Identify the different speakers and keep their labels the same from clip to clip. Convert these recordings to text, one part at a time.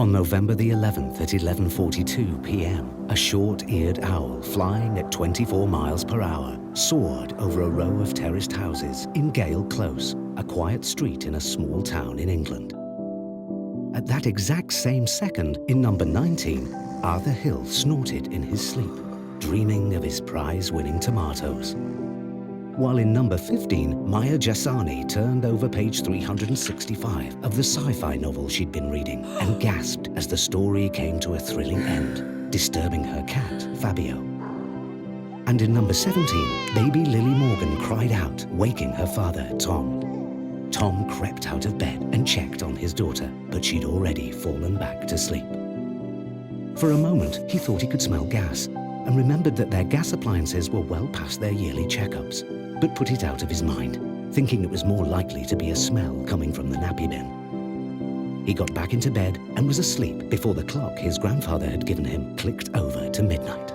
Speaker 1: On November the 11th at 11:42 p.m., a short-eared owl flying at 24 miles per hour soared over a row of terraced houses in Gale Close, a quiet street in a small town in England. At that exact same second, in number 19, Arthur Hill snorted in his sleep, dreaming of his prize-winning tomatoes. While in number 15, Maya Jasani turned over page 365 of the sci-fi novel she'd been reading and gasped as the story came to a thrilling end, disturbing her cat, Fabio. And in number 17, baby Lily Morgan cried out, waking her father, Tom. Tom crept out of bed and checked on his daughter, but she'd already fallen back to sleep. For a moment, he thought he could smell gas and remembered that their gas appliances were well past their yearly checkups, but put it out of his mind, thinking it was more likely to be a smell coming from the nappy bin. He got back into bed and was asleep before the clock his grandfather had given him clicked over to midnight.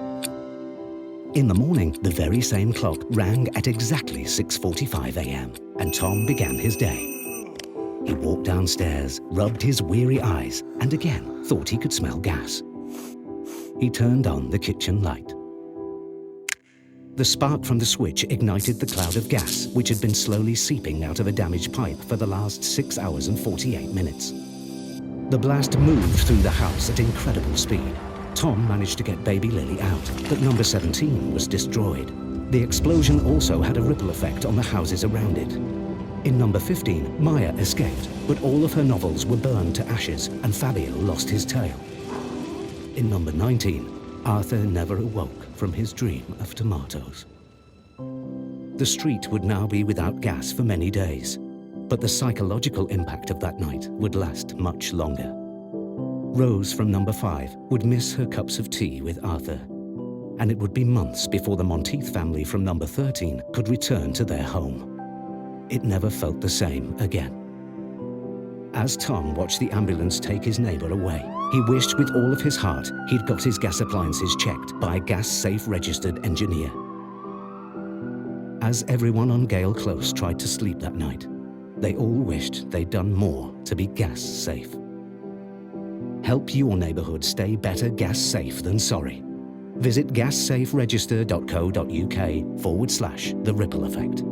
Speaker 1: In the morning, the very same clock rang at exactly 6:45 a.m., and Tom began his day. He walked downstairs, rubbed his weary eyes, and again thought he could smell gas. He turned on the kitchen light. The spark from the switch ignited the cloud of gas, which had been slowly seeping out of a damaged pipe for the last 6 hours and 48 minutes. The blast moved through the house at incredible speed. Tom managed to get baby Lily out, but number 17 was destroyed. The explosion also had a ripple effect on the houses around it. In number 15, Maya escaped, but all of her novels were burned to ashes, and Fabio lost his tail. In number 19, Arthur never awoke from his dream of tomatoes. The street would now be without gas for many days, but the psychological impact of that night would last much longer. Rose from number 5 would miss her cups of tea with Arthur, and it would be months before the Monteith family from number 13 could return to their home. It never felt the same again. As Tom watched the ambulance take his neighbor away, he wished with all of his heart he'd got his gas appliances checked by a gas-safe registered engineer. As everyone on Gale Close tried to sleep that night, they all wished they'd done more to be gas-safe. Help your neighborhood stay better gas-safe than sorry. Visit gassaferegister.co.uk/the ripple effect.